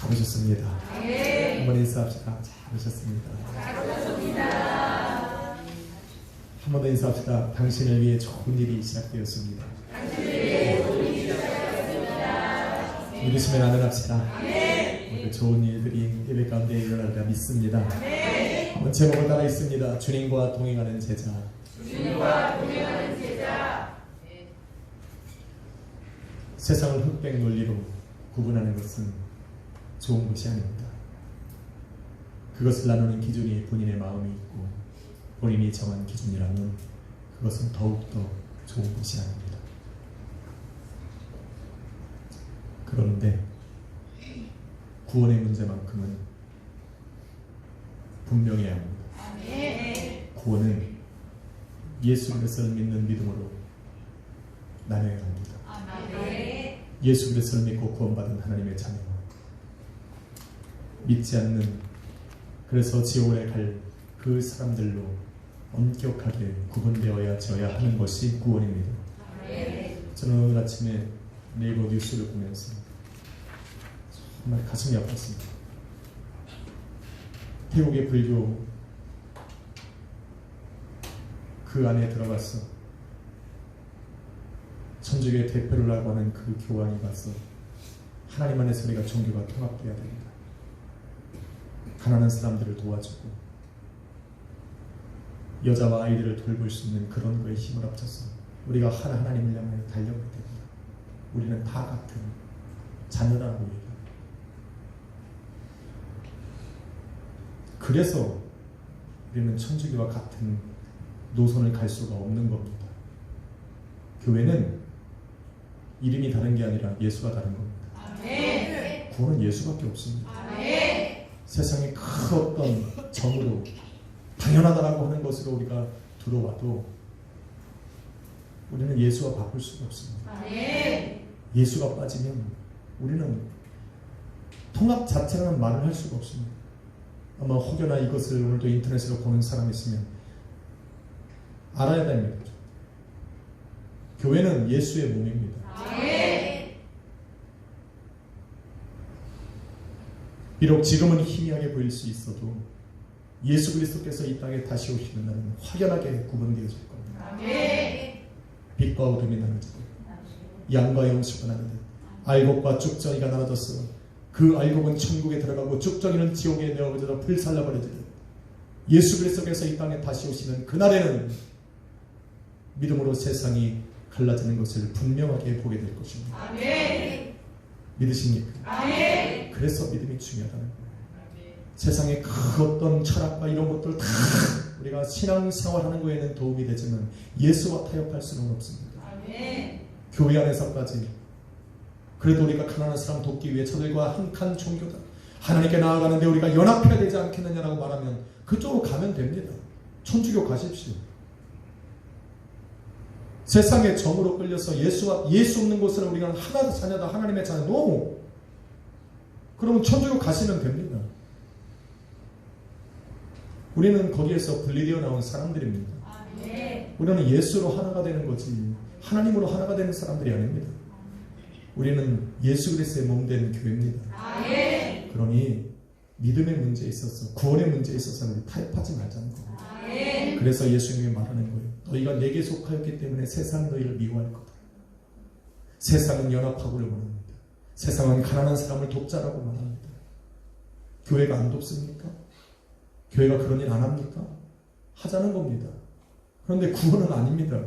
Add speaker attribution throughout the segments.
Speaker 1: 잡으셨습니다. 한번 인사합시다. 잡으셨습니다. 한 번 더 인사합시다. 당신을 위해 좋은 일이 시작되었습니다. 믿으시면 아멘합시다. 오늘 좋은 일들이 예배 가운데 일어나리라 믿습니다. 한번 제목을 따라 있습니다. 주님과 동행하는 제자. 세상을 흑백 논리로 구분하는 것은 좋은 것이 아닙니다. 그것을 나누는 기준이 본인의 마음이 있고 본인이 정한 기준이라면 그것은 더욱더 좋은 것이 아닙니다. 그런데 구원의 문제만큼은 분명해야 합니다. 구원은 예수 그리스도를 믿는 믿음으로 나눠야 합니다. 예수 그리스도를 믿고 구원받은 하나님의 자녀, 믿지 않는, 그래서 지옥에 갈 그 사람들로 엄격하게 구분되어야 하는 것이 구원입니다. 저는 오늘 아침에 네이버 뉴스를 보면서 정말 가슴이 아팠습니다. 태국의 불교 그 안에 들어가서 천주교의 대표를 하고 하는 그 교황이 가서 하나님 안에서 우리가 종교가 통합되어야 됩니다. 가난한 사람들을 도와주고 여자와 아이들을 돌볼 수 있는 그런 거에 힘을 합쳐서 우리가 하나님을 향해 달려가야 됩니다. 우리는 다 같은 자녀라고 얘기합니다. 그래서 우리는 천주교와 같은 노선을 갈 수가 없는 겁니다. 교회는 이름이 다른 게 아니라 예수가 다른 겁니다. 구원은 예수밖에 없습니다. 세상에 큰 어떤 정으로 당연하다라고 하는 것으로 우리가 들어와도 우리는 예수와 바꿀 수가 없습니다. 예수가 빠지면 우리는 통합 자체라는 말을 할 수가 없습니다. 아마 혹여나 이것을 오늘도 인터넷으로 보는 사람이 있으면 알아야 됩니다. 교회는 예수의 몸입니다. 비록 지금은 희미하게 보일 수 있어도 예수 그리스도께서 이 땅에 다시 오시는 날은 확연하게 구분되어질 겁니다. 빛과 어둠이 나눠지고 양과 영수가 나누듯 알곡과 쭉정이가 나눠졌어. 그 알곡은 천국에 들어가고 쭉정이는 지옥에 내어버려져 불살라버려지듯 예수 그리스도께서 이 땅에 다시 오시는 그날에는 믿음으로 세상이 갈라지는 것을 분명하게 보게 될 것입니다. 믿으십니까? 그래서 믿음이 중요하다는 거예요. 세상의 그 어떤 철학과 이런 것들 다 우리가 신앙생활하는 거에는 도움이 되지만 예수와 타협할 수는 없습니다. 교회 안에서까지 그래도 우리가 가난한 사람 돕기 위해 저들과 한 칸 종교다, 하나님께 나아가는데 우리가 연합해야 되지 않겠느냐라고 말하면 그쪽으로 가면 됩니다. 천주교 가십시오. 세상의 정으로 끌려서 예수 없는 곳을 우리가 하나도 자녀다, 하나님의 자녀, no! 그러면 천주교 가시면 됩니다. 우리는 거기에서 분리되어 나온 사람들입니다. 우리는 예수로 하나가 되는 거지 하나님으로 하나가 되는 사람들이 아닙니다. 우리는 예수 그리스도의 몸된 교회입니다. 그러니 믿음의 문제에 있어서, 구원의 문제에 있어서 우리 타협하지 말자는 거예요. 그래서 예수님이 말하는 거예요. 너희가 내게 속하였기 때문에 세상 너희를 미워할 거다. 세상은 연합하고를 원합니다. 세상은 가난한 사람을 돕자라고 말합니다. 교회가 안 돕습니까? 교회가 그런 일 안 합니까? 하자는 겁니다. 그런데 구원은 아닙니다.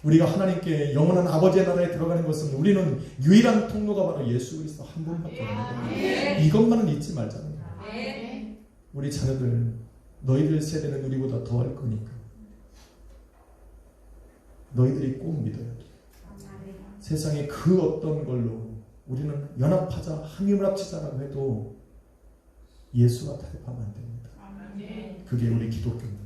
Speaker 1: 우리가 하나님께 영원한 아버지의 나라에 들어가는 것은 우리는 유일한 통로가 바로 예수 그리스도 한 분밖에 없는 겁니다. 이것만은 잊지 말자는 거예요. 우리 자녀들, 너희들 세대는 우리보다 더 할 거니까 너희들이 꼭 믿어야 돼. 세상에 그 어떤 걸로 우리는 연합하자, 한 힘을 합치자라고 해도 예수와 타협하면 안 됩니다. 그게 우리 기독교입니다.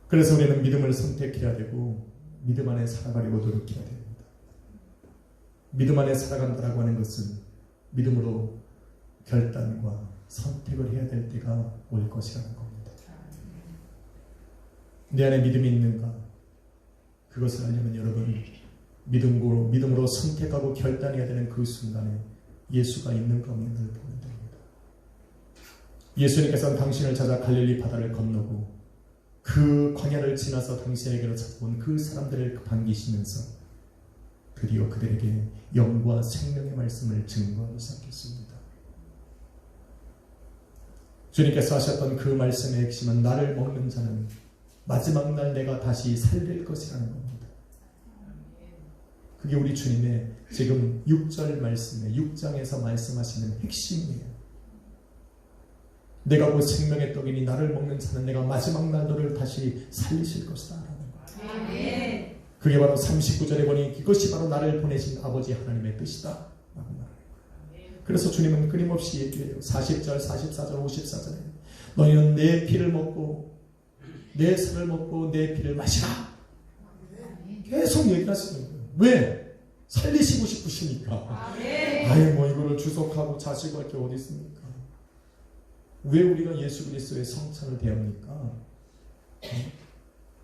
Speaker 1: 그래서 우리는 믿음을 선택해야 되고 믿음 안에 살아가려고 노력해야 됩니다. 믿음 안에 살아간다고 하는 것은 믿음으로 결단과 선택을 해야 될 때가 올 것이라는 겁니다. 내 안에 믿음이 있는가? 그것을 알려면 여러분 믿음으로 선택하고 결단해야 되는 그 순간에 예수가 있는가 없는가를 보면 됩니다. 예수님께서는 당신을 찾아 갈릴리 바다를 건너고 그 광야를 지나서 당신에게로 찾아온 그 사람들을 반기시면서 드디어 그들에게 영과 생명의 말씀을 증거하기 시작했습니다. 주님께서 하셨던 그 말씀의 핵심은 나를 먹는 자는 마지막 날 내가 다시 살릴 것이라는 겁니다. 그게 우리 주님의 지금 6절 말씀에 6장에서 말씀하시는 핵심이에요. 내가 곧 생명의 떡이니 나를 먹는 자는 내가 마지막 날 너를 다시 살리실 것이다 라는 거예요. 그게 바로 39절에 보니 이것이 바로 나를 보내신 아버지 하나님의 뜻이다 라고 말합니다. 그래서 주님은 끊임없이 얘기해요. 40절, 44절, 54절에 너희는 내 피를 먹고 내 살을 먹고 내 피를 마시라. 계속 얘기하시는 거예요. 왜? 살리시고 싶으시니까. 아예 뭐 이거를 주석하고 자식할 게 어디 있습니까? 왜 우리가 예수 그리스도의 성찬을 대합니까?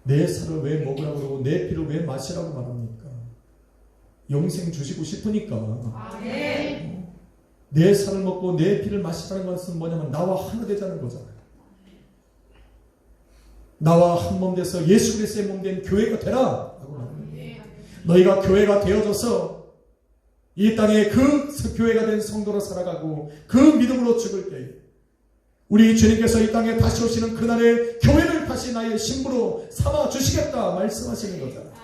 Speaker 1: 내 살을 왜 먹으라고 그러고 내 피를 왜 마시라고 말합니까? 영생 주시고 싶으니까. 내 살을 먹고 내 피를 마시라는 것은 뭐냐면 나와 하나 되자는 거잖아요. 나와 한 몸 돼서 예수 그리스도의 몸 된 교회가 되라 라고 말합니다. 너희가 교회가 되어져서 이 땅에 그 교회가 된 성도로 살아가고 그 믿음으로 죽을 때에 우리 주님께서 이 땅에 다시 오시는 그날에 교회를 다시 나의 신부로 삼아 주시겠다 말씀하시는 거잖아요.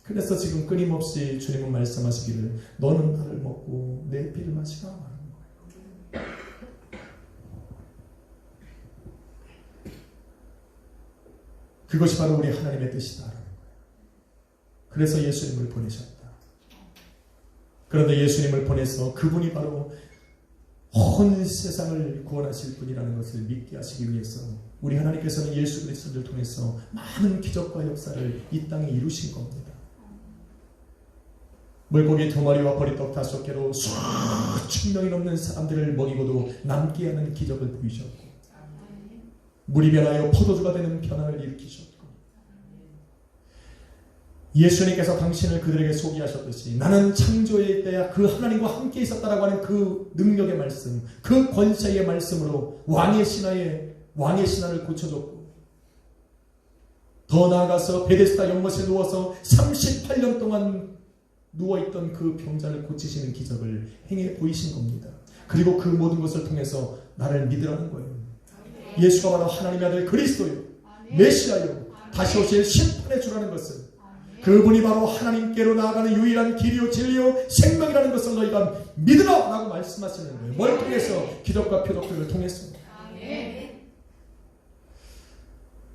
Speaker 1: 그래서 지금 끊임없이 주님은 말씀하시기를 너는 나를 먹고 내 피를 마시라 하는 거예요. 그것이 바로 우리 하나님의 뜻이다라는 거예요. 그래서 예수님을 보내셨다. 그런데 예수님을 보내서 그분이 바로 온 세상을 구원하실 분이라는 것을 믿게 하시기 위해서 우리 하나님께서는 예수 그리스도를 통해서 많은 기적과 역사를 이 땅에 이루신 겁니다. 물고기 2마리와 보리떡 5개로 수천 명이 넘는 사람들을 먹이고도 남게 하는 기적을 보이셨고 물이 변하여 포도주가 되는 변화를 일으키셨고 예수님께서 당신을 그들에게 소개하셨듯이 나는 창조의 때야 그 하나님과 함께 있었다라고 하는 그 능력의 말씀, 그 권세의 말씀으로 왕의 신화를 고쳐줬고 더 나아가서 베데스다 연못에 누워서 38년 동안 누워있던 그 병자를 고치시는 기적을 행해 보이신 겁니다. 그리고 그 모든 것을 통해서 나를 믿으라는 거예요. 예수가 바로 하나님의 아들 그리스도요 메시아요 다시 오실 심판의 주라는 것을 그분이 바로 하나님께로 나아가는 유일한 길이요 진리요 생명이라는 것을 너희가 믿으라 라고 말씀하시는 거예요. 뭘 통해서? 기적과 표적들을 통해서.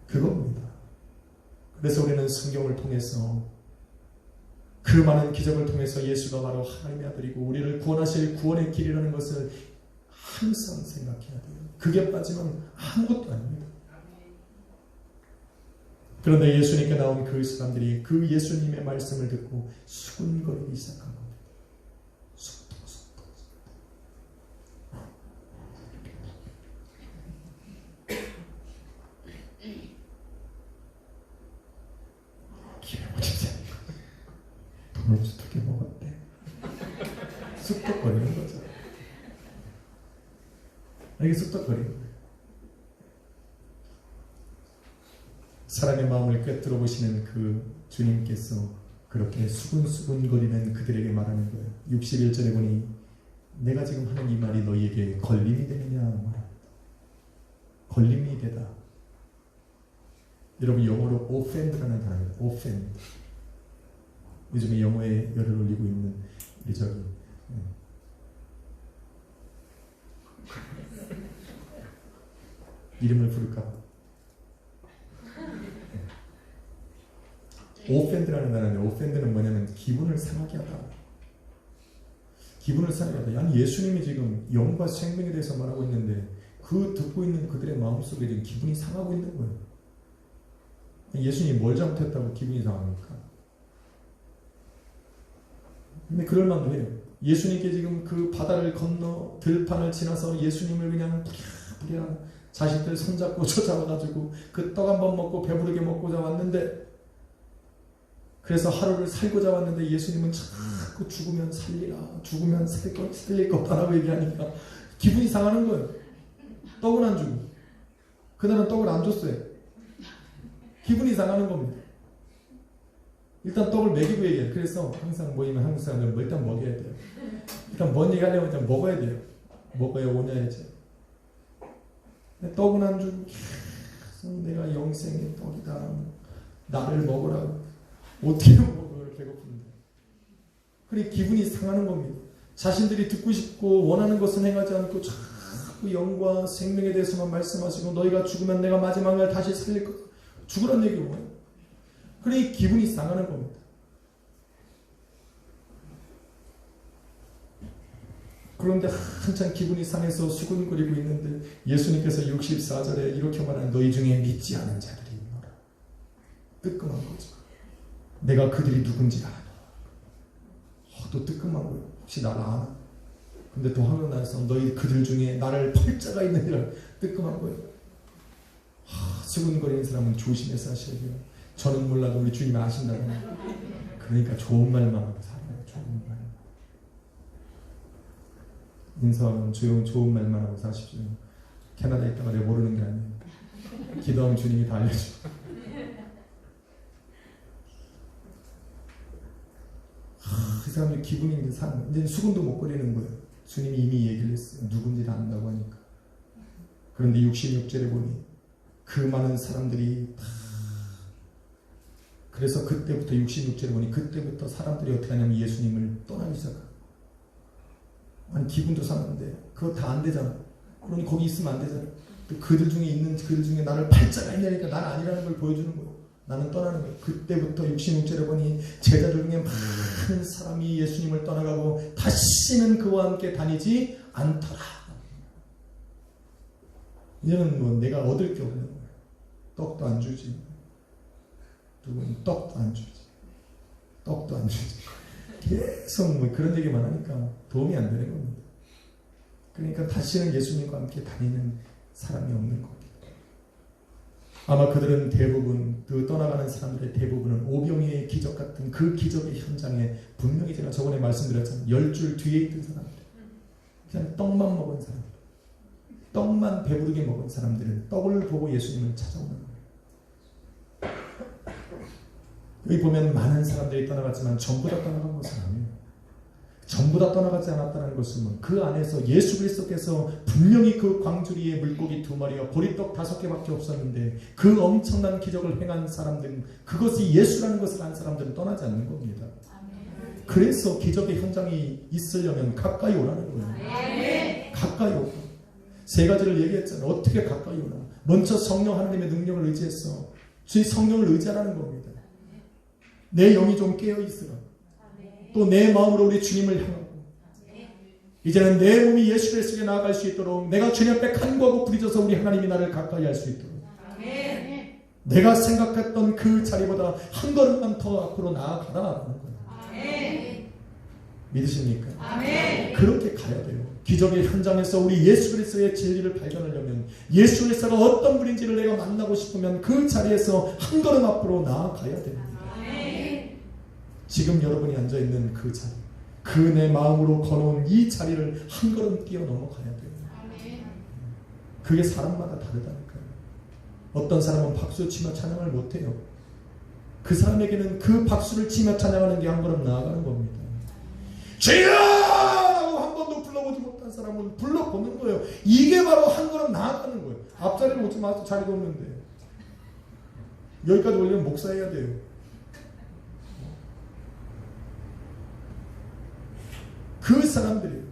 Speaker 1: 그겁니다. 그래서 우리는 성경을 통해서 그 많은 기적을 통해서 예수가 바로 하나님의 아들이고 우리를 구원하실 구원의 길이라는 것을 항상 생각해야 돼요. 그게 빠지면 아무것도 아닙니다. 그런데 예수님께 나온 그 사람들이 그 예수님의 말씀을 듣고 수군거리기 시작한 겁니다. 속도. 김에 못했지. 돈을 어떻게 먹었대. 쑥덕거리는 거죠. 이게 쑥덕거리는 거예요. 사람의 마음을 꿰뚫어 보시는 그 주님께서 그렇게 수근수근거리는 그들에게 말하는 거예요. 61절에 보니 내가 지금 하는 이 말이 너희에게 걸림이 되느냐 말합니다. 걸림이 되다. 여러분 영어로 offend라는 단어입니다. offend. 요즘에 영어에 열을 올리고 있는 우리 저기 이름을 부를까? 오펜드라는 단어인데 오펜드는 뭐냐면 기분을 상하게 하다. 기분을 상하게 하다. 아니 예수님이 지금 영과 생명에 대해서 말하고 있는데 그 듣고 있는 그들의 마음속에 지금 기분이 상하고 있는 거예요. 예수님이 뭘 잘못했다고 기분이 상합니까? 근데 그럴만도 해요. 예수님께 지금 그 바다를 건너 들판을 지나서 예수님을 그냥 부랴부랴 자식들 손잡고 쫓아와가지고 그 떡 한 번 먹고 배부르게 먹고자 왔는데 그래서 하루를 살고자 왔는데 예수님은 자꾸 죽으면 살리라, 죽으면 살릴 거다라고 얘기하니까 기분이 상하는 거예요. 떡은 안 주고. 그날은 떡을 안 줬어요. 기분이 상하는 겁니다. 일단 떡을 먹이고 얘기해요. 그래서 항상 모이면 한국 사람들은 일단 먹여야 돼요. 일단 뭔 얘기 하려면 일단 먹어야 돼요. 먹어야 오냐야지. 떡은 안 주고 계속 내가 영생의 떡이다. 나를 먹으라고. 어떻게 먹어요? 배고픈데. 그래 기분이 상하는 겁니다. 자신들이 듣고 싶고 원하는 것은 행하지 않고 자꾸 영과 생명에 대해서만 말씀하시고 너희가 죽으면 내가 마지막 날 다시 살릴 거다. 죽으란 얘기가 뭐예요? 그래 기분이 상하는 겁니다. 그런데 한참 기분이 상해서 수군거리고 있는데 예수님께서 64절에 이렇게 말하는 너희 중에 믿지 않은 자들이 있노라. 뜨끔한 거죠. 내가 그들이 누군지 알아. 또 뜨끔한 거예요. 혹시 나를 아나? 근데 또 하면 나서 너희 그들 중에 나를 팔자가 있느니라. 뜨끔한 거예요. 수군거리는 사람은 조심해서 하셔야 돼요. 저는 몰라도 우리 주님이 아신다잖아요. 그러니까 좋은 말만 하고 살아요. 좋은 말. 인사하면 좋은 말만 하고 사십시오. 캐나다에 있다가 내가 모르는 게 아니에요. 기도하면 주님이 다 알려줘요. 그 사람이 기분이 이제 수군도 못 거리는 거예요. 주님이 이미 얘기를 했어요. 누군지 다 안다고 하니까. 그런데 66절에 보니 그 많은 사람들이 다 그래서 그때부터 66절에 보니 그때부터 사람들이 어떻게 하냐면 예수님을 떠나기 시작해요. 아니 기분도 상한데 그거 다 안 되잖아. 그러니 거기 있으면 안 되잖아. 또 그들 중에 있는 그들 중에 나를 팔자가 있냐니까 나는 아니라는 걸 보여주는 거예요. 나는 떠나는 거예요. 그때부터 66절에 보니 제자들 중에 많은 사람이 예수님을 떠나가고 다시는 그와 함께 다니지 않더라. 이제는 뭐 내가 얻을 게 없는 거예요. 떡도 안 주지. 누구는 떡도 안 주지. 떡도 안 주지. 계속 뭐 그런 얘기만 하니까 도움이 안 되는 겁니다. 그러니까 다시는 예수님과 함께 다니는 사람이 없는 겁니다. 아마 그들은 대부분 그 떠나가는 사람들의 대부분은 오병이의 기적 같은 그 기적의 현장에 분명히 제가 저번에 말씀드렸잖아요. 10줄 뒤에 있던 사람들, 그냥 떡만 먹은 사람들, 떡만 배부르게 먹은 사람들은 떡을 보고 예수님을 찾아오는 거예요. 여기 보면 많은 사람들이 떠나갔지만 전부 다 떠나간 것은 아니에요. 전부 다 떠나가지 않았다는 것은 그 안에서 예수 그리스도께서 분명히 그 광주리에 물고기 2마리와 보리떡 5개밖에 없었는데 그 엄청난 기적을 행한 사람들은 그것이 예수라는 것을 안 사람들은 떠나지 않는 겁니다. 그래서 기적의 현장이 있으려면 가까이 오라는 거예요. 가까이 오라. 3가지를 얘기했잖아요. 어떻게 가까이 오나. 먼저 성령 하나님의 능력을 의지했어. 주의 성령을 의지하라는 겁니다. 내 영이 좀 깨어있으라. 또 내 마음으로 우리 주님을 향하고 이제는 내 몸이 예수 그리스도에게 나아갈 수 있도록 내가 주님 앞에 간구하고 부딪혀서 우리 하나님이 나를 가까이 할 수 있도록 내가 생각했던 그 자리보다 한 걸음만 더 앞으로 나아가라는 거예요. 믿으십니까? 그렇게 가야 돼요. 기적의 현장에서 우리 예수 그리스도의 진리를 발견하려면 예수 그리스도가 어떤 분인지를 내가 만나고 싶으면 그 자리에서 한 걸음 앞으로 나아가야 됩니다. 지금 여러분이 앉아있는 그 자리, 그 내 마음으로 걸어온 이 자리를 한 걸음 뛰어 넘어가야 돼요. 그게 사람마다 다르다니까요. 어떤 사람은 박수 치며 찬양을 못해요. 그 사람에게는 그 박수를 치며 찬양하는 게 한 걸음 나아가는 겁니다. 주여! 라고 한 번도 불러보지 못한 사람은 불러보는 거예요. 이게 바로 한 걸음 나아가는 거예요. 앞자리를 오지 마서 자리도 없는데 여기까지 오려면 목사해야 돼요. 그 사람들이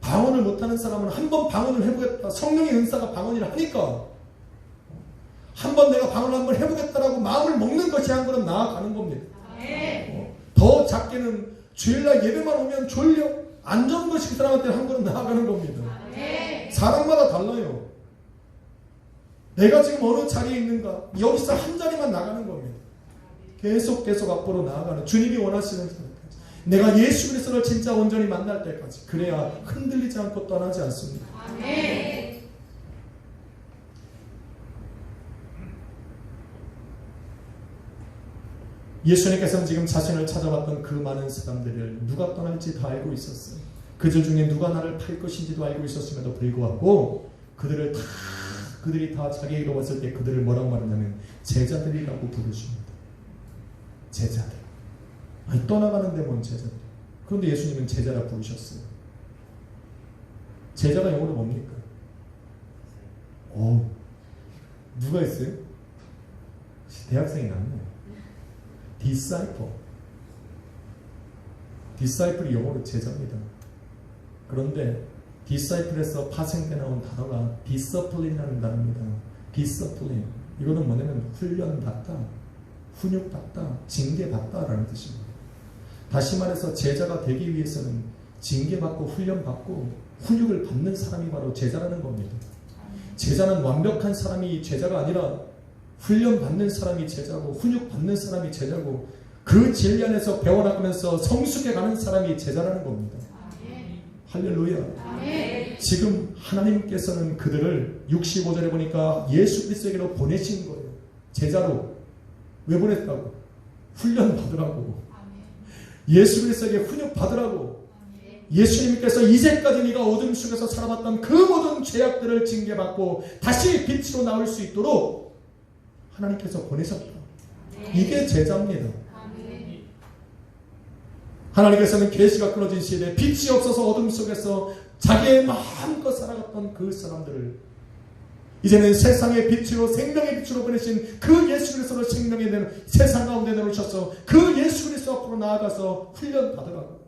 Speaker 1: 방언을 못하는 사람은 한 번 방언을 해보겠다. 성령의 은사가 방언이라 하니까 한 번 내가 방언을 한번 해보겠다라고 마음을 먹는 것이 한 걸음 나아가는 겁니다. 더 작게는 주일날 예배만 오면 졸려 안 좋은 것이 그 사람한테 한 걸음 나아가는 겁니다. 사람마다 달라요. 내가 지금 어느 자리에 있는가 여기서 한 자리만 나가는 겁니다. 계속 앞으로 나아가는 주님이 원하시는 자리. 내가 예수 그리스도를 진짜 온전히 만날 때까지 그래야 흔들리지 않고 떠나지 않습니다. 아멘. 예수님께서는 지금 자신을 찾아왔던 그 많은 사람들을 누가 떠날지 다 알고 있었어요. 그들 중에 누가 나를 팔 것인지도 알고 있었음에도 불구하고 그들이 다 자기에게 왔을 때 그들을 뭐라고 말하냐면 제자들이라고 부르십니다. 제자들. 아니, 떠나가는데 뭔 제자들. 그런데 예수님은 제자라 부르셨어요. 제자가 영어로 뭡니까? 누가 있어요? 대학생이 낫네요. disciple이 영어로 제자입니다. 그런데 disciple에서 파생돼 나온 단어가 discipline이라는 단어입니다. discipline. 이거는 뭐냐면 훈련받다, 훈육받다, 징계받다라는 뜻입니다. 다시 말해서 제자가 되기 위해서는 징계받고 훈련받고 훈육을 받는 사람이 바로 제자라는 겁니다. 제자는 완벽한 사람이 제자가 아니라 훈련받는 사람이 제자고 훈육받는 사람이 제자고 그 진리 안에서 배워나가면서 성숙해가는 사람이 제자라는 겁니다. 할렐루야. 지금 하나님께서는 그들을 65절에 보니까 예수 그리스도에게로 보내신 거예요. 제자로. 왜 보냈다고? 훈련받으라고. 예수 그리스도에게 훈육받으라고. 예수님께서 이제까지 네가 어둠 속에서 살아왔던 그 모든 죄악들을 징계받고 다시 빛으로 나올 수 있도록 하나님께서 보내셨다. 이게 제자입니다. 하나님께서는 계시가 끊어진 시대에 빛이 없어서 어둠 속에서 자기의 마음껏 살아갔던 그 사람들을 이제는 세상의 빛으로 생명의 빛으로 보내신 그 예수 그리스도를 생명의 세상 가운데 내놓으셔서 그 예수 그리스도 앞으로 나아가서 훈련받으라고.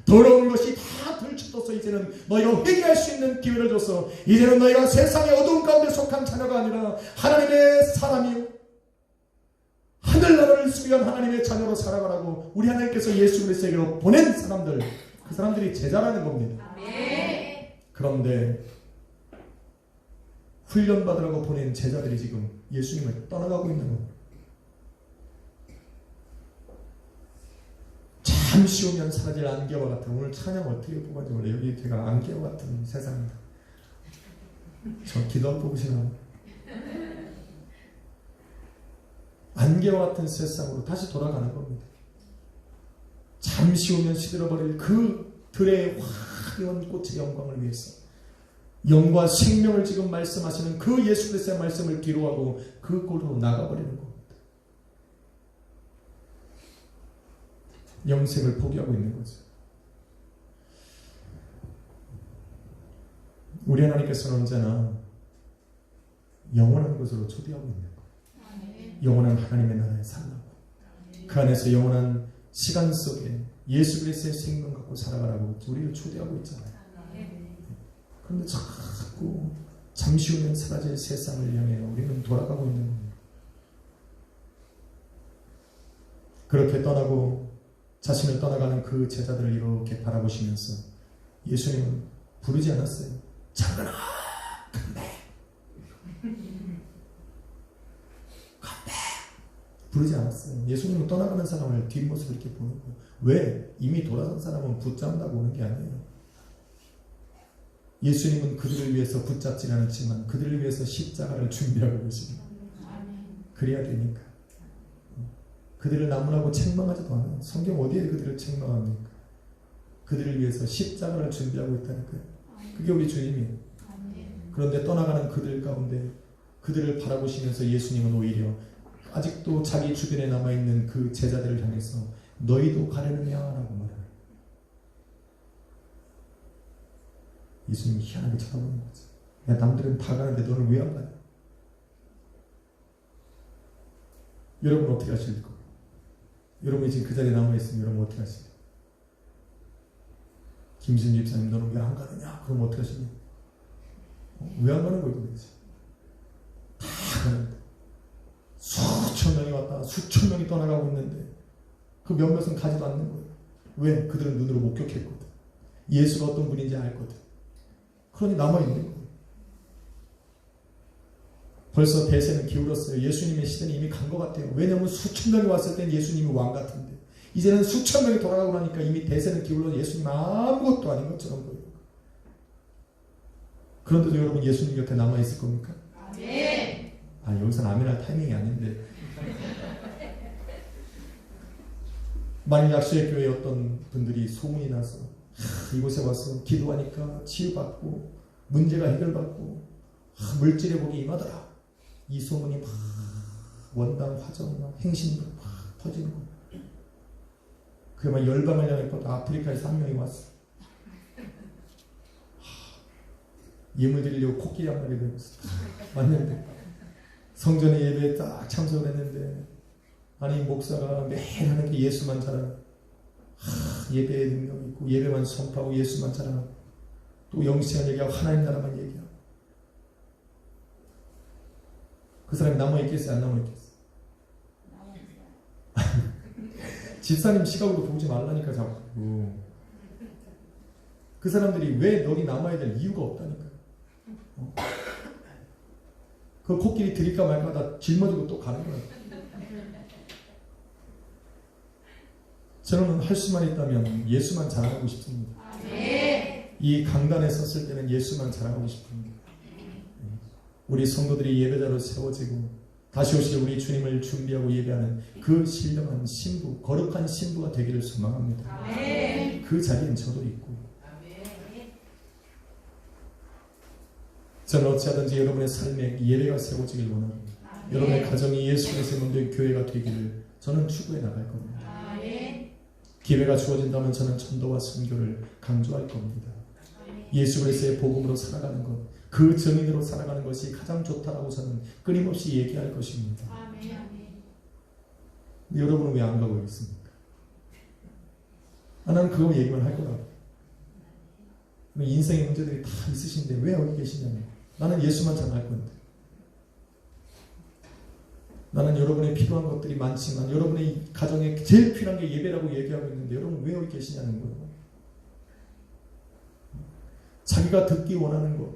Speaker 1: 더러운 것이 다 들추어서 이제는 너희가 회개할 수 있는 기회를 줘서 이제는 너희가 세상의 어두운 가운데 속한 자녀가 아니라 하나님의 사람이요 하늘나라를 수비한 하나님의 자녀로 살아가라고 우리 하나님께서 예수 그리스도에게로 보낸 사람들, 그 사람들이 제자라는 겁니다. 그런데 훈련받으라고 보낸 제자들이 지금 예수님을 떠나가고 있는 겁니다. 잠시 오면 사라질 안개와 같은, 오늘 찬양 어떻게 뽑았는지 몰라요. 여기 제가 안개와 같은 세상입니다. 저 기도 뽑으시나요? 안개와 같은 세상으로 다시 돌아가는 겁니다. 잠시 오면 시들어버릴 그 들의 화려한 꽃의 영광을 위해서 영과 생명을 지금 말씀하시는 그 예수 그리스도의 말씀을 뒤로하고 그 꼴로 나가버리는 겁니다. 영생을 포기하고 있는 거죠. 우리 하나님께서는 언제나 영원한 곳으로 초대하고 있는 거예요. 영원한 하나님의 나라에 살라고. 그 안에서 영원한 시간 속에 예수 그리스도의 생명 갖고 살아가라고 우리를 초대하고 있잖아요. 그런데 자꾸 잠시 후면 사라질 세상을 향해 우리는 돌아가고 있는 겁니다. 그렇게 떠나고 자신을 떠나가는 그 제자들을 이렇게 바라보시면서 예수님은 부르지 않았어요. 작은아, 컴백. 부르지 않았어요. 예수님은 떠나가는 사람을 뒷모습을 이렇게 보는 거예요. 왜? 이미 돌아선 사람은 붙잡는다고 오는 게 아니에요. 예수님은 그들을 위해서 붙잡지는 않았지만 그들을 위해서 십자가를 준비하고 계십니다. 그래야 되니까. 그들을 나무라고 책망하지도 않아요. 성경 어디에 그들을 책망합니까? 그들을 위해서 십자가를 준비하고 있다니까요. 그게 우리 주님이에요. 그런데 떠나가는 그들 가운데 그들을 바라보시면서 예수님은 오히려 아직도 자기 주변에 남아있는 그 제자들을 향해서 너희도 가려느냐? 라고 말해요. 예수님이 희한하게 쳐다보는 거죠. 야, 남들은 다 가는데 너는 왜 안 가냐? 여러분 어떻게 하실 거예요? 여러분이 지금 그 자리에 남아있으면 여러분 어떻게 하실까요? 김순지 집사님 너는 왜 안 가느냐? 그럼 어떻게 하시냐? 왜 안 가는 거예요? 도대체? 다 가는데 수천 명이 왔다 수천 명이 떠나가고 있는데 그 몇몇은 가지도 않는 거예요. 왜? 그들은 눈으로 목격했거든. 예수가 어떤 분인지 알거든. 그러니 남아있는 거예요. 벌써 대세는 기울었어요. 예수님의 시대는 이미 간 것 같아요. 왜냐하면 수천 명이 왔을 땐 예수님이 왕 같은데 이제는 수천 명이 돌아가고 나니까 이미 대세는 기울어서 예수님 아무것도 아닌 것처럼 보여요. 그런데도 여러분 예수님 곁에 남아있을 겁니까?
Speaker 2: 네.
Speaker 1: 여기서는 아멘할 타이밍이 아닌데 만일 약수의 교회에 어떤 분들이 소문이 나서 이곳에 와서 기도하니까 치유받고 문제가 해결받고 물질의 복이 임하더라, 이 소문이 막 원당 화정 행신으로 막 퍼지는 거예요. 그게 막 열방을 향했거든. 아프리카에서 한 명이 왔어. 예물 드리려고 코끼리 한 마리 들었어. 왔는데 성전에 예배에 딱 참석을 했는데, 아니 목사가 매일 하는 게 예수만 자랑, 예배의 능력이 있고 예배만 선포하고 예수만 자랑하고 또 영시한 얘기하고 하나님 나라만 얘기하고, 그 사람이 남아있겠어요? 안 남아있겠어요? 집사님 시각으로 보지 말라니까 자꾸. 그 사람들이 왜 너희 남아야 될 이유가 없다니까. 그 코끼리 드릴까 말까 다 짊어지고 또 가는 거야. 저는 할 수만 있다면 예수만 자랑하고 싶습니다. 이 강단에 섰을 때는 예수만 자랑하고 싶습니다. 우리 성도들이 예배자로 세워지고 다시 오실 우리 주님을 준비하고 예배하는 그 신령한 신부, 거룩한 신부가 되기를 소망합니다. 그 자리엔 저도 있고, 저는 어찌하든지 여러분의 삶에 예배가 세워지길 원합니다. 여러분의 가정이 예수 그리스도의 몸된 교회가 되기를 저는 추구해 나갈 겁니다. 기회가 주어진다면 저는 전도와 선교를 강조할 겁니다. 예수 그리스도의 복음으로 살아가는 것, 그 증인으로 살아가는 것이 가장 좋다라고 저는 끊임없이 얘기할 것입니다. 근데 여러분은 왜 안 가고 있습니까? 나는 그거 얘기만 할 거라고. 인생의 문제들이 다 있으신데 왜 여기 계시냐면, 나는 예수만 전할 건데. 나는 여러분의 필요한 것들이 많지만 여러분의 가정에 제일 필요한 게 예배라고 얘기하고 있는데 여러분 왜 여기 계시냐는 거예요. 자기가 듣기 원하는 것,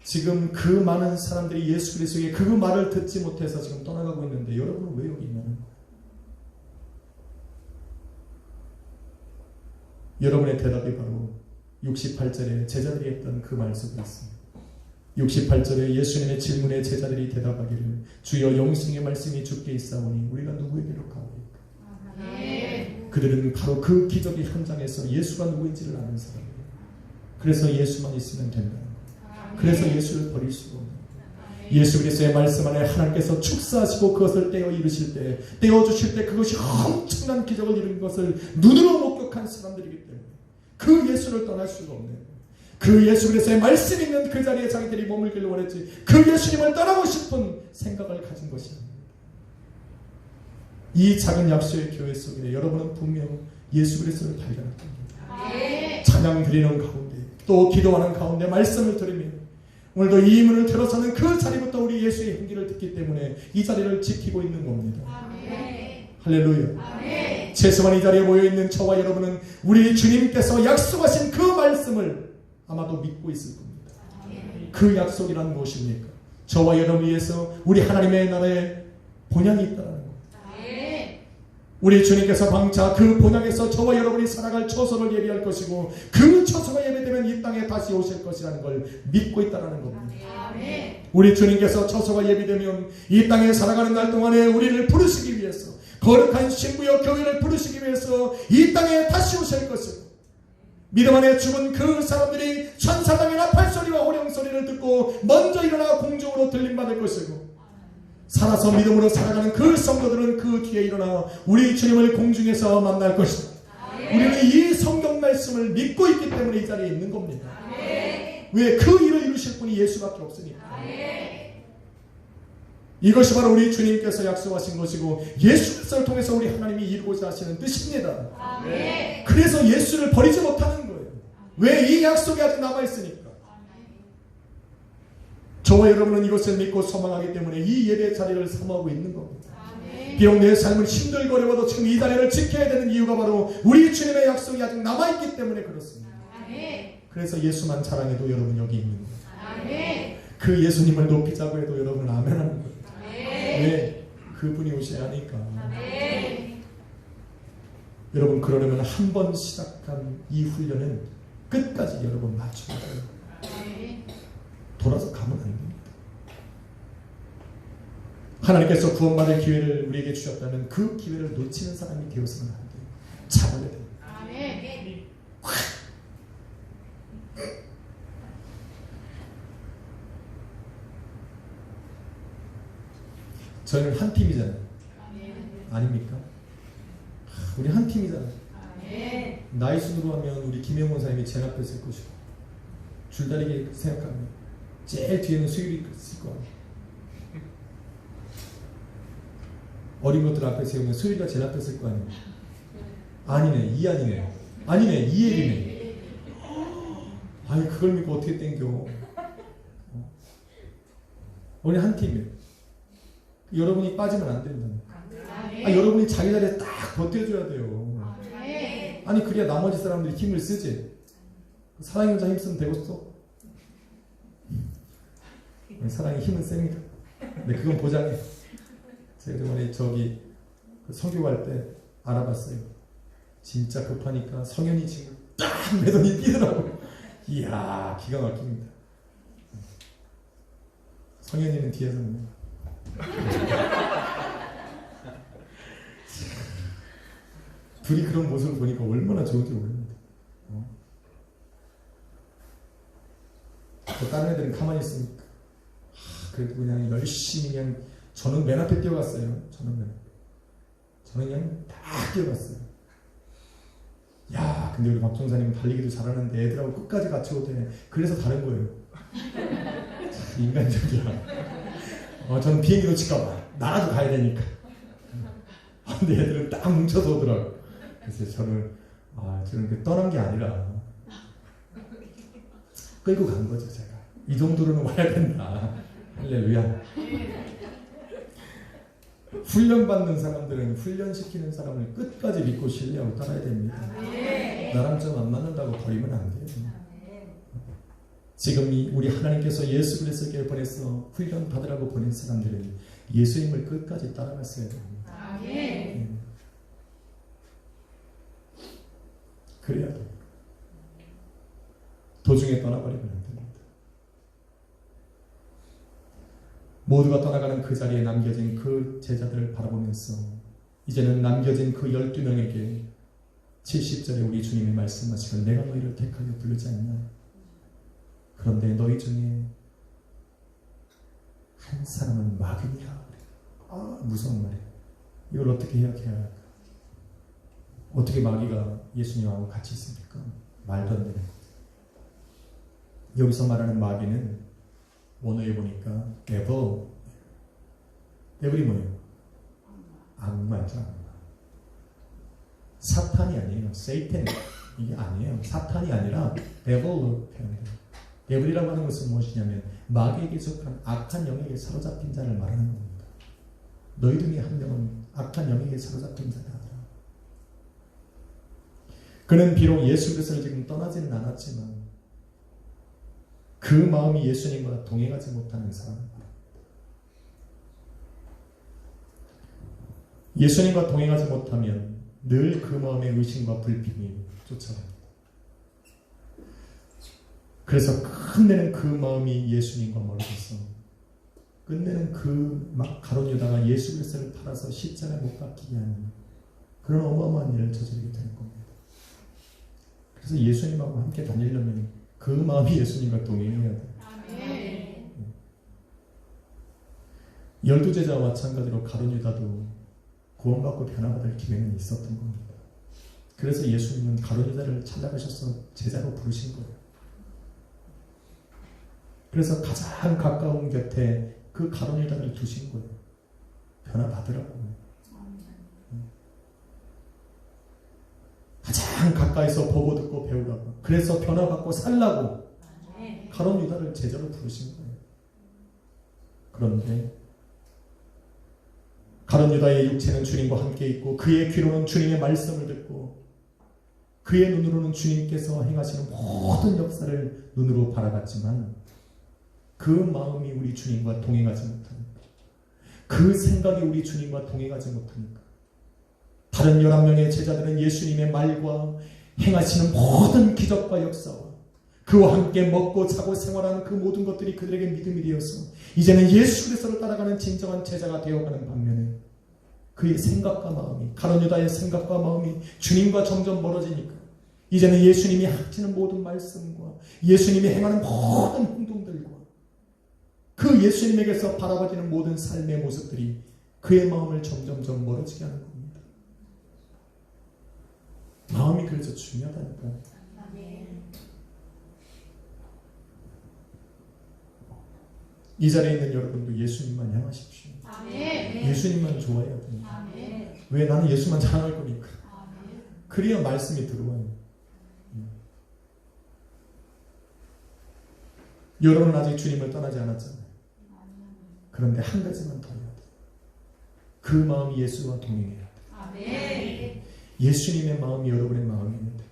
Speaker 1: 지금 그 많은 사람들이 예수 그리스도의 그 말을 듣지 못해서 지금 떠나가고 있는데 여러분은 왜 여기 있냐는 거예요. 여러분의 대답이 바로 68절에 제자들이 했던 그 말씀이 있습니다. 68절에 예수님의 질문에 제자들이 대답하기를, 주여 영생의 말씀이 주께 있사오니 우리가 누구에게로 가오리까? 그들은 바로 그 기적의 현장에서 예수가 누구인지를 아는 사람이에요. 그래서 예수만 있으면 된다는 거예요. 그래서 예수를 버릴 수가 없는 거예요. 예수 그리스도의 말씀 안에 하나님께서 축사하시고 그것을 떼어 이루실 때, 떼어주실 때 그것이 엄청난 기적을 이룬 것을 눈으로 목격한 사람들이기 때문에 그 예수를 떠날 수가 없는 거예요. 그 예수 그리스도의 말씀 있는 그 자리에 자기들이 머물기를 원했지, 그 예수님을 떠나고 싶은 생각을 가진 것이 아닙니다. 이 작은 약수의 교회 속에 여러분은 분명 예수 그리스도를 발견할 겁니다. 찬양 드리는 가운데, 또 기도하는 가운데 말씀을 들으며 오늘도 이 문을 들어서는 그 자리부터 우리 예수의 향기를 듣기 때문에 이 자리를 지키고 있는 겁니다. 할렐루야. 최소한 이 자리에 모여있는 저와 여러분은 우리 주님께서 약속하신 그 말씀을 아마도 믿고 있을 겁니다. 그 약속이란 무엇입니까? 저와 여러분 위해서 우리 하나님의 나라에 본향이 있다는 겁니다. 우리 주님께서 방차 그 본향에서 저와 여러분이 살아갈 처소를 예비할 것이고, 그 처소가 예배되면 이 땅에 다시 오실 것이라는 걸 믿고 있다는 겁니다. 우리 주님께서 처소가 예비되면 이 땅에 살아가는 날 동안에 우리를 부르시기 위해서, 거룩한 신부여 교회를 부르시기 위해서 이 땅에 다시 오실 것이고, 믿음 안에 죽은 그 사람들이 천사장의 나팔소리와 호령소리를 듣고 먼저 일어나 공중으로 들림받을 것이고, 살아서 믿음으로 살아가는 그 성도들은 그 뒤에 일어나 우리 주님을 공중에서 만날 것이다. 우리는 이 성경 말씀을 믿고 있기 때문에 이 자리에 있는 겁니다. 왜? 그 일을 이루실 분이 예수밖에 없으니까. 이것이 바로 우리 주님께서 약속하신 것이고, 예수 그리스도를 통해서 우리 하나님이 이루고자 하시는 뜻입니다. 그래서 예수를 버리지 못하는 거예요. 왜? 이 약속이 아직 남아있으니까. 저와 여러분은 이것을 믿고 소망하기 때문에 이 예배 자리를 사모하고 있는 겁니다. 비록 내 삶은 힘들고 어려워도 지금 이 자리를 지켜야 되는 이유가 바로 우리 주님의 약속이 아직 남아있기 때문에 그렇습니다. 그래서 예수만 자랑해도 여러분 여기 있는 거예요. 그 예수님을 높이자고 해도 여러분은 아멘 하는 거예요. 왜? 그분이 오셔야 하니까. 여러분, 그러려면 한 번 시작한 이 훈련은 끝까지 여러분 맞춰야 돼요. 돌아서 가면 안 됩니다. 하나님께서 구원받을 기회를 우리에게 주셨다면 그 기회를 놓치는 사람이 되어서는 안 돼요. 차버려야 돼요. 저희는 한 팀이잖아요. 아닙니까? 우리 한 팀이잖아요. 나이 순으로 하면 우리 김영원 사님이 제일 앞에 있을 것이고, 줄다리기 생각하면 제일 뒤에는 수율이 있을 거 아니에요. 어린 것들 앞에 세우면 수율이가 제일 앞에 있을 거 아니에요. 아니네, 이안이네. 아니네, 이엘이네. 아니, 그걸 믿고 어떻게 땡겨. 우리 한 팀이에요. 여러분이 빠지면 안 된다. 여러분이 자기 자리에 딱 버텨줘야 돼요. 아니, 그래야 나머지 사람들이 힘을 쓰지. 사랑이 혼자 힘쓰면 되겠어? 사랑이 힘은 셉니다. 근데 그건 보장해. 제가 저번에 성교 갈 때 알아봤어요. 진짜 급하니까 성현이 지금 딱 매더니 뛰더라고요. 이야, 기가 막힙니다. 성현이는 뒤에서는 둘이 그런 모습을 보니까 얼마나 좋은지 모릅니다. 다른 애들은 가만히 있으니까 그래도 그냥 열심히 그냥 저는 맨 앞에 뛰어갔어요. 저는 그냥 다 뛰어갔어요. 야, 근데 우리 박 총사님은 달리기도 잘하는데 애들하고 끝까지 같이 오대. 그래서 다른 거예요. 참 인간적이야. 저는 비행기 놓칠까봐 나라도 가야 되니까. 근데 애들은 딱 뭉쳐서 오더라고요. 그래서 저는 떠난 게 아니라 끌고 간 거죠. 제가 이 정도로는 와야 된다. 할렐루야. 훈련받는 사람들은 훈련시키는 사람을 끝까지 믿고 신뢰하고 따라야 됩니다. 나랑 좀 안 맞는다고 버리면 안 돼요. 지금 우리 하나님께서 예수 그리스도께 보내서 훈련 받으라고 보낸 사람들은 예수님을 끝까지 따라갔어야 됩니다. 그래야 돼요. 도중에 떠나버리면 안 됩니다. 모두가 떠나가는 그 자리에 남겨진 그 제자들을 바라보면서 이제는 남겨진 그 12명에게 70절에 우리 주님이 말씀하시길 내가 너희를 택하여 부르지 않냐. 그런데 너희 중에 한 사람은 마귀니라. 무서운 말이에요. 이걸 어떻게 해야 할까? 어떻게 마귀가 예수님하고 같이 있습니까? 말도 안 되는. 여기서 말하는 마귀는 원어에 보니까 데블이 뭐예요? 악마죠. 악마. 사탄이 아니에요. 세이탄 이게 아니에요. 사탄이 아니라 데블로 표현돼요. 데블이라고 하는 것은 무엇이냐면 마귀에게 속한 악한 영에게 사로잡힌 자를 말하는 겁니다. 너희 중에 한 명은 악한 영에게 사로잡힌 자다. 그는 비록 예수 그리스도를 지금 떠나지는 않았지만 그 마음이 예수님과 동행하지 못하는 사람입니다. 예수님과 동행하지 못하면 늘 그 마음의 의심과 불평이 쫓아갑니다. 그래서 끝내는 그 마음이 예수님과 멀어져서 끝내는 그 가룟 유다가 예수 그리스도를 팔아서 십자가에 못 박히게 하는 그런 어마어마한 일을 저지르게 되는 겁니다. 그래서 예수님하고 함께 다니려면 그 마음이 예수님과 동행해야 돼요. 아멘. 12제자와 마찬가지로 가룟 유다도 구원받고 변화받을 기회는 있었던 겁니다. 그래서 예수님은 가룟 유다를 찾아가셔서 제자로 부르신 거예요. 그래서 가장 가까운 곁에 그 가룟 유다를 두신 거예요. 변화받으라고. 가장 가까이서 보고 듣고 배우라고. 그래서 변화받고 살라고 가룟 유다를 제자로 부르신 거예요. 그런데 가룟 유다의 육체는 주님과 함께 있고 그의 귀로는 주님의 말씀을 듣고 그의 눈으로는 주님께서 행하시는 모든 역사를 눈으로 바라봤지만 그 마음이 우리 주님과 동행하지 못하니까, 그 생각이 우리 주님과 동행하지 못하니까 다른 11명의 제자들은 예수님의 말과 행하시는 모든 기적과 역사와 그와 함께 먹고 자고 생활하는 그 모든 것들이 그들에게 믿음이 되어서 이제는 예수 그리스도를 따라가는 진정한 제자가 되어가는 반면에 그의 생각과 마음이, 가룟 유다의 생각과 마음이 주님과 점점 멀어지니까 이제는 예수님이 하시는 모든 말씀과 예수님이 행하는 모든 행동들과 그 예수님에게서 바라봐지는 모든 삶의 모습들이 그의 마음을 점점점 멀어지게 하는 겁니다. 마음이 그래서 중요하다니까요. 이 자리에 있는 여러분도 예수님만 향하십시오. 예수님만 좋아해야 됩니다. 왜? 나는 예수만 자랑할 거니까. 그래야 말씀이 들어와요. 여러분은 아직 주님을 떠나지 않았잖아요. 그런데 한 가지만 더 해야 돼요. 그 마음이 예수와 동행해야 돼요. 예수님의 마음이 여러분의 마음이어야 돼요.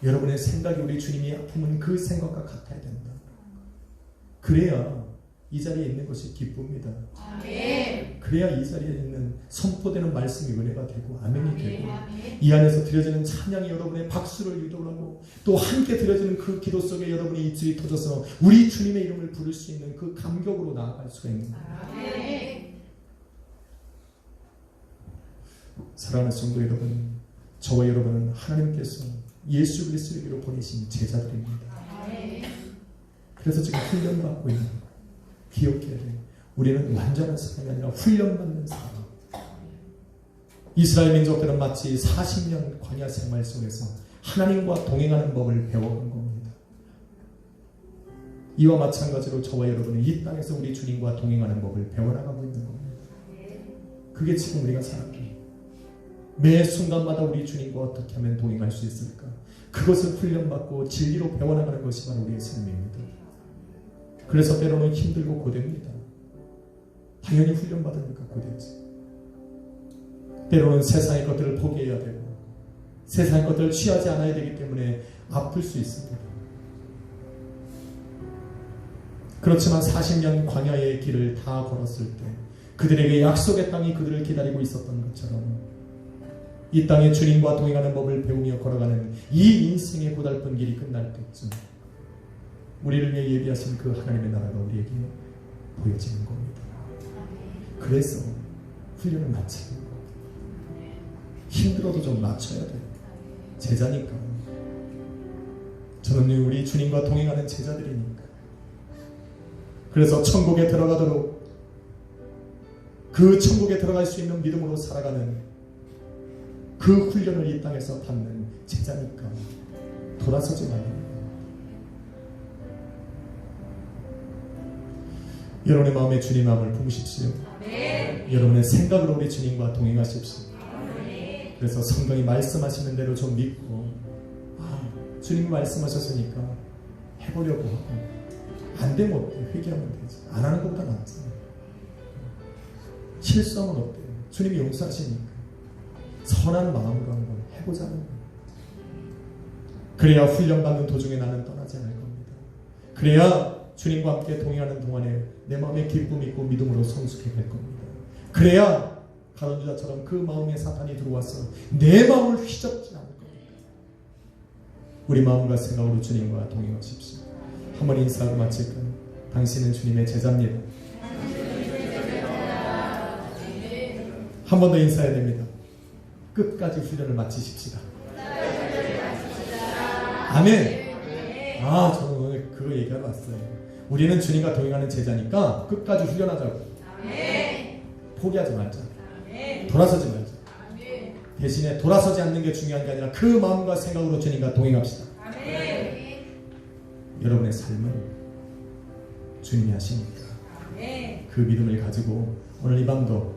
Speaker 1: 여러분의 생각이 우리 주님이 품은 그 생각과 같아야 된다. 그래야 이 자리에 있는 것이 기쁩니다. 그래야 이 자리에 있는 선포되는 말씀이 은혜가 되고 아멘이 되고 이 안에서 드려지는 찬양이 여러분의 박수를 유도하고 또 함께 드려지는 그 기도 속에 여러분의 입술이 터져서 우리 주님의 이름을 부를 수 있는 그 감격으로 나아갈 수가 있는 거예요. 사랑하는 성도 여러분, 저와 여러분은 하나님께서 예수 그리스도로 보내신 제자들입니다. 그래서 지금 훈련받고 있는 거예요. 기억해야 돼요. 우리는 완전한 사람이 아니라 훈련받는 사람. 이스라엘 민족들은 마치 40년 광야 생활 속에서 하나님과 동행하는 법을 배워온 겁니다. 이와 마찬가지로 저와 여러분은 이 땅에서 우리 주님과 동행하는 법을 배워나가고 있는 겁니다. 그게 지금 우리가 살아가요. 매 순간마다 우리 주님과 어떻게 하면 동행할 수 있을까? 그것을 훈련받고 진리로 배워나가는 것이 바로 우리의 삶입니다. 그래서 때로는 힘들고 고됩니다. 당연히 훈련받으니까 고되지. 때로는 세상의 것들을 포기해야 되고 세상의 것들을 취하지 않아야 되기 때문에 아플 수 있습니다. 그렇지만 40년 광야의 길을 다 걸었을 때 그들에게 약속의 땅이 그들을 기다리고 있었던 것처럼 이 땅에 주님과 동행하는 법을 배우며 걸어가는 이 인생의 고달픈 길이 끝날 때쯤 우리를 위해 예비하신 그 하나님의 나라가 우리에게 보여지는 겁니다. 그래서 훈련을 마치는 겁니다. 힘들어도 좀 맞춰야 돼요. 제자니까. 저는 우리 주님과 동행하는 제자들이니까. 그래서 천국에 들어가도록 그 천국에 들어갈 수 있는 믿음으로 살아가는 그 훈련을 이 땅에서 받는 제자니까 돌아서지 말아요. 여러분의 마음에 주님 마음을 품으십시오. 여러분의 생각으로 우리 주님과 동행하십시오. 그래서 성경이 말씀하시는 대로 좀 믿고 주님이 말씀하셨으니까 해보려고 하고 안 되면 어때요? 회개하면 되지. 안 하는 것보다 낫잖아요. 실수하면 어때요? 주님이 용서하시니까 선한 마음으로 한번 해보자는 거예요. 그래야 훈련받는 도중에 나는 떠나지 않을 겁니다. 그래야 주님과 함께 동행하는 동안에 내 마음에 기쁨이 있고 믿음으로 성숙해 갈 겁니다. 그래야 가룟 유다처럼 그 마음에 사탄이 들어와서 내 마음을 휘젓지 않을 겁니다. 우리 마음과 생각으로 주님과 동행하십시오. 한번 인사하고 마칠까요? 당신은 주님의 제자입니다. 한 번 더 인사해야 됩니다. 끝까지 훈련을 마치십시다. 아멘. 저는 오늘 그거 얘기하러 왔어요. 우리는 주님과 동행하는 제자니까 끝까지 훈련하자고. 포기하지 말자. 돌아서지 말자. 대신에 돌아서지 않는 게 중요한 게 아니라 그 마음과 생각으로 주님과 동행합시다. 여러분의 삶은 주님이 하시니까 그 믿음을 가지고 오늘 이 밤도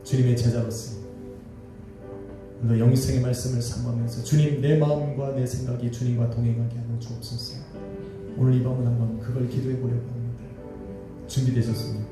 Speaker 1: 주님의 제자로서 오늘 영생의 말씀을 삼으면서 주님 내 마음과 내 생각이 주님과 동행하게 하여 주옵소서. 오늘 이 밤은 한번 그걸 기도해 보려고 합니다. 준비되셨습니까?